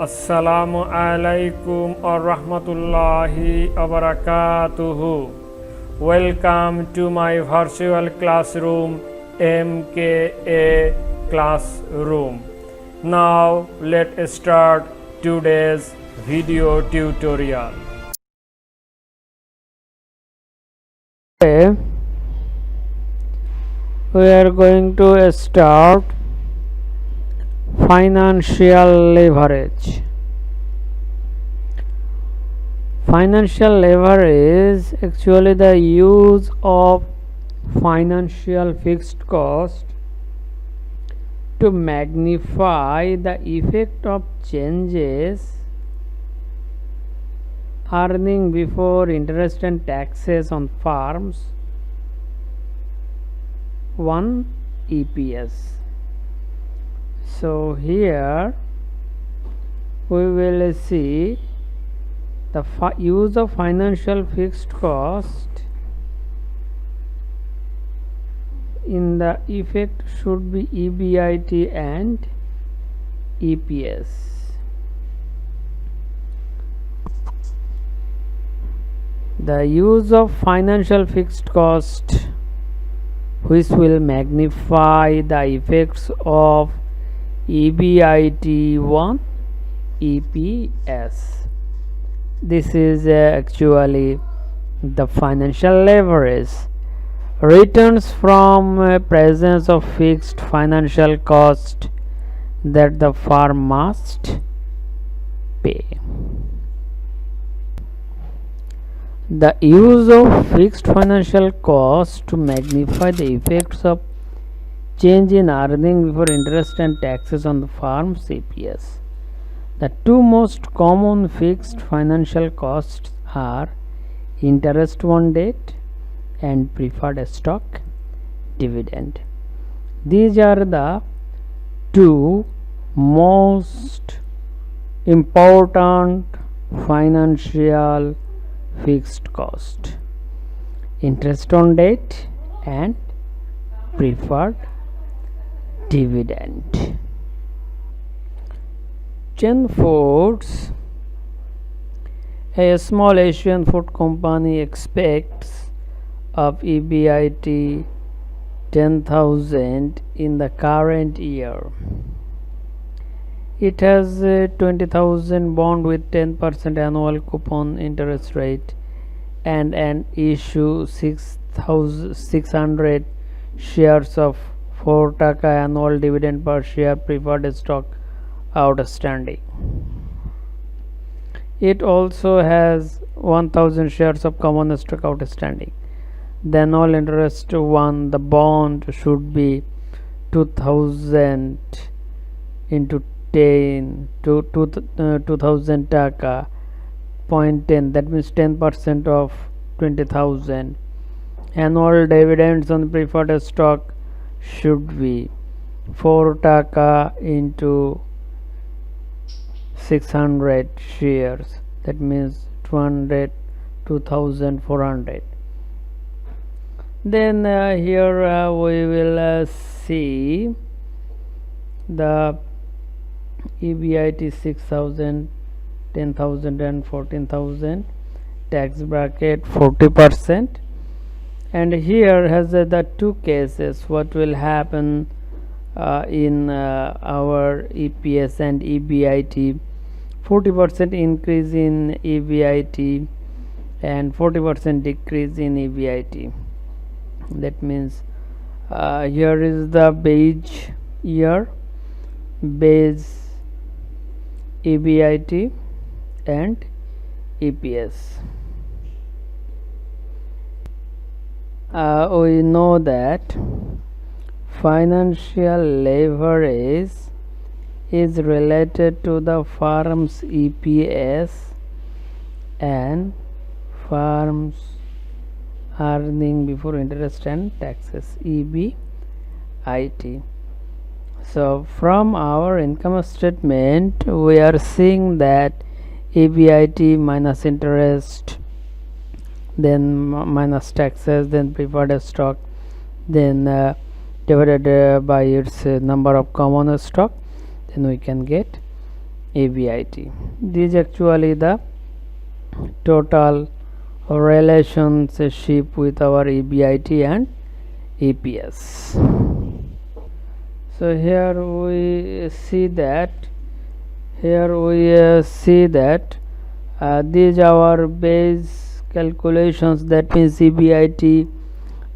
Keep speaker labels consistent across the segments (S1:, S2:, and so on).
S1: Assalamualikum OyaRahmatullahe OyaBarakatuhu. Welcome to my virtual classroom, MKA Classroom. Now let's start today's video tutorial.
S2: Today we are going to start financial leverage. Financial leverage is actually the use of financial fixed cost to magnify the effect of changes earning before interest and taxes on firms. 1 EPS. So here we will see the use of financial fixed cost in the effect should be EBIT and EPS. The use of financial fixed cost which will magnify the effects of EBIT1 EPS. This is actually the financial leverage. Returns from presence of fixed financial cost that the firm must pay. The use of fixed financial cost to magnify the effects of change in earning before interest and taxes on the firm's EPS. The two most common fixed financial costs are interest on debt and preferred stock dividend. These are the two most important financial fixed cost: interest on debt and preferred dividend. Chain Foods, a small Asian food company, expects of EBIT 10,000 in the current year. It has a 20,000 bond with 10% annual coupon interest rate and an issue 6,600 shares of 4 taka annual dividend per share preferred stock outstanding. It also has 1,000 shares of common stock outstanding. The annual interest on the bond should be 2,000 into 10 to 2,000 taka 0.10, that means 10% of 20,000. Annual dividends on preferred stock should be 4 taka into 600 shares, that means 2,400. Then here we will see the EBIT 6,000, 10,000 and 14,000, tax bracket 40%. And here has the two cases what will happen in our EPS and EBIT. 40% increase in EBIT and 40% decrease in EBIT. That means here is the beige year, base EBIT and EPS. We know that financial leverage is related to the firm's EPS and firm's earning before interest and taxes, EBIT. So from our income statement we are seeing that EBIT minus interest, then minus taxes, then preferred stock, then divided by its number of common stock, then we can get EBIT. This is actually the total relationship with our EBIT and EPS. So here we see that these are our base calculations. That means EBIT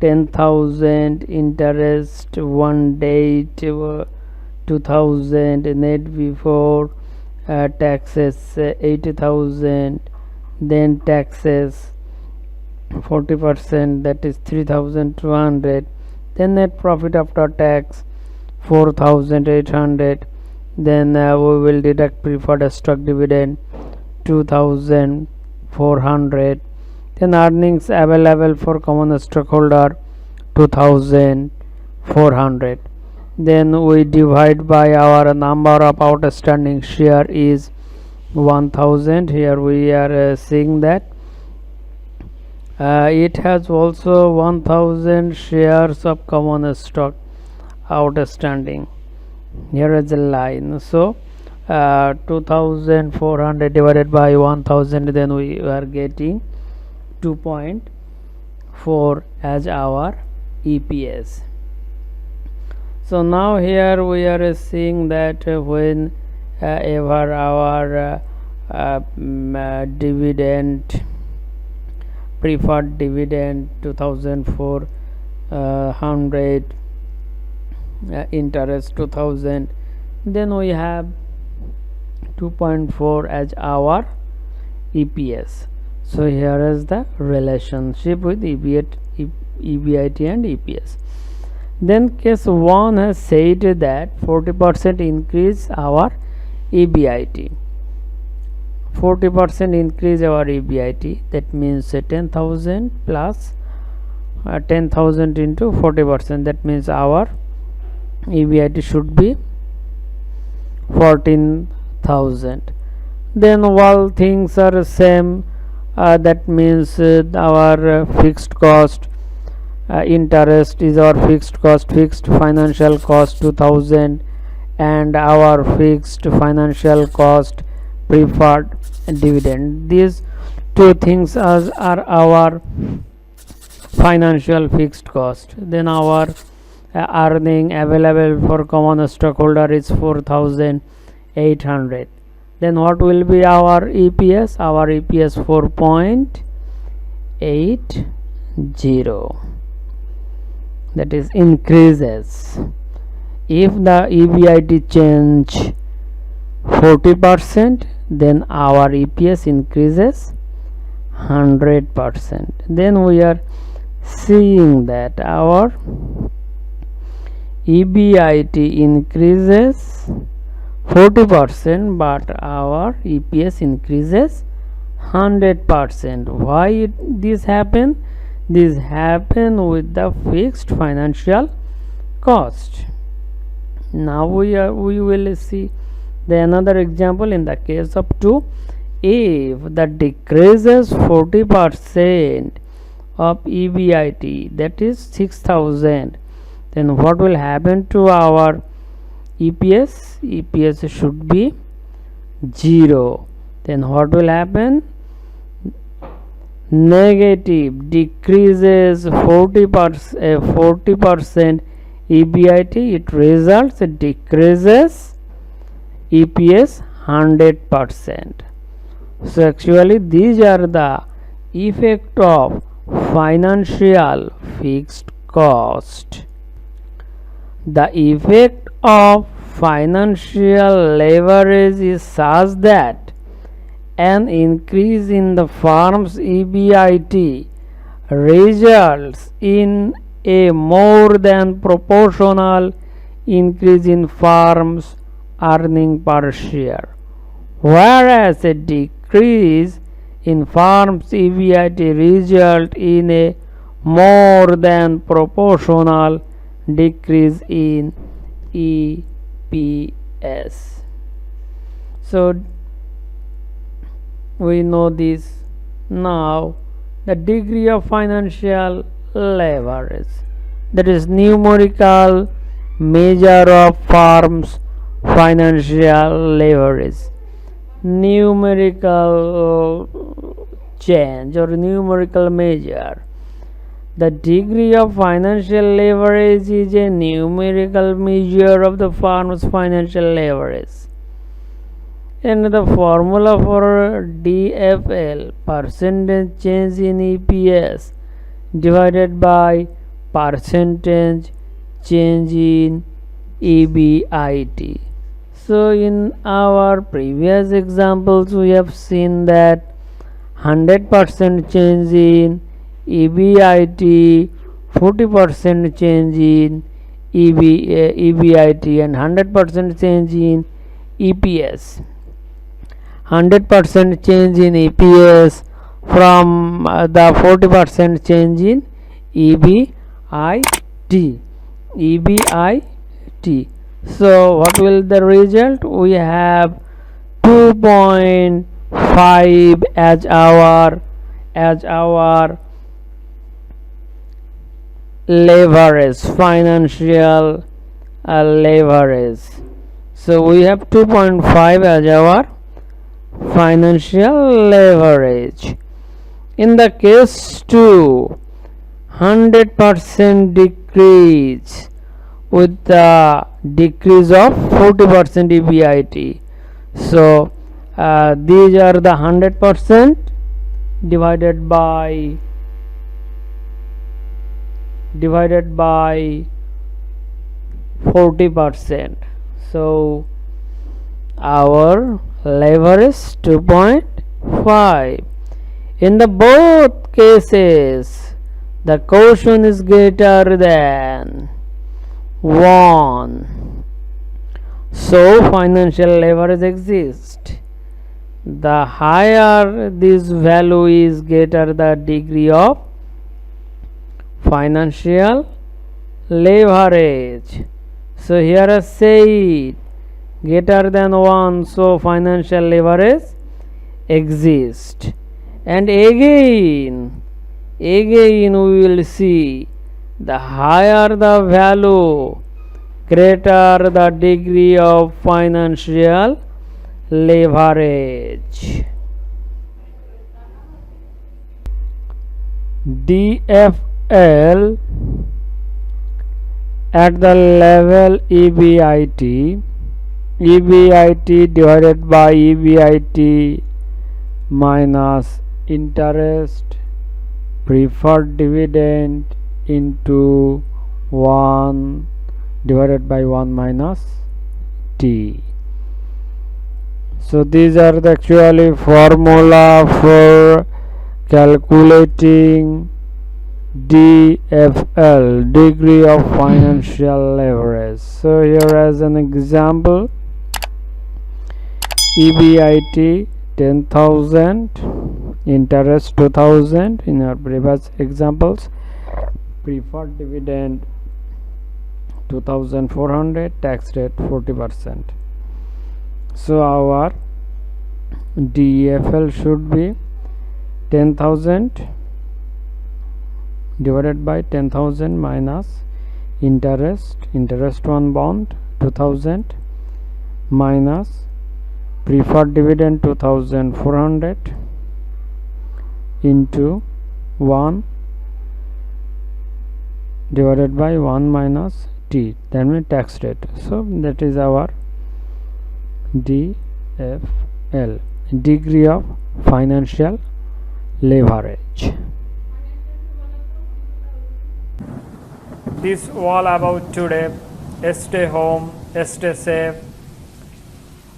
S2: 10,000, interest 1 date 2,000, net before taxes 80,000, then taxes 40%, that is 3,200, then net profit after tax 4,800, then we will deduct preferred stock dividend 2,400, then earnings available for common stockholder 2,400, then we divide by our number of outstanding share is 1,000. Here we are seeing that it has also 1,000 shares of common stock outstanding. Here is a line. So 2,400 divided by 1,000, then we are getting 2.4 as our EPS. So now here we are seeing that when ever our dividend, preferred dividend 2,400, interest 2,000, then we have 2.4 as our EPS. So here is the relationship with EBIT and EPS. Then case 1 has said that 40% increase our EBIT. 40% increase our EBIT, that means 10,000 plus 10,000 into 40%, that means our EBIT should be 14,000. Then all things are same, that means our fixed cost, interest is our fixed cost, fixed financial cost 2,000, and our fixed financial cost preferred dividend. These two things are our financial fixed cost. Then our earning available for common stockholder is 4,800. Then what will be our EPS? Our EPS 4.80, that is increases. If the EBIT change 40%, then our EPS increases 100%. Then we are seeing that our EBIT increases 40%, but our EPS increases 100%. Why this happen? This happen with the fixed financial cost. Now we will see the another example in the case of 2. If the decreases 40% of EBIT, that is 6,000, then what will happen to our EPS? EPS should be 0. Then what will happen? Negative, decreases 40% EBIT, it results decreases EPS 100%. So actually these are the effect of financial fixed cost. The effect of financial leverage is such that an increase in the firm's EBIT results in a more than proportional increase in firm's earning per share, whereas a decrease in firm's EBIT result in a more than proportional decrease in EPS. So we know this. Now the degree of financial leverage, that is numerical measure of firm's financial leverage. numerical change or numerical measure. The degree of financial leverage is a numerical measure of the firm's financial leverage. And the formula for DFL, percentage change in EPS divided by percentage change in EBIT. So in our previous examples we have seen that 100% change in EBIT, 40% change in EBIT and 100% change in EPS. 100% change in EPS from the 40% change in EBIT. So what will the result? We have 2.5 as our leverage, financial leverage. So we have 2.5 as our financial leverage. In the case 2, 100% decrease with the decrease of 40% EBIT. So these are the 100% divided by 40%. So our leverage 2.5. In the both cases, the quotient is greater than 1. So financial leverage exists. The higher this value is, greater the degree of financial leverage. So here I say greater than 1, so financial leverage exists. And again we will see the higher the value, greater the degree of financial leverage. DFL at the level EBIT divided by EBIT minus interest, preferred dividend into 1 divided by 1 minus T. So these are the actually formula for calculating DFL, degree of financial leverage. So here as an example, EBIT 10,000, interest 2,000 in our previous examples, preferred dividend 2,400, tax rate 40%. So our DFL should be 10,000 divided by 10,000 minus interest on bond 2,000 minus preferred dividend 2,400 into 1 divided by 1 minus T, then we tax rate. So that is our DFL, degree of financial leverage.
S1: This all about today. Stay home, stay safe.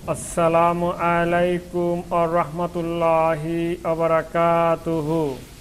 S1: Assalamualaikum warahmatullahi wabarakatuhu.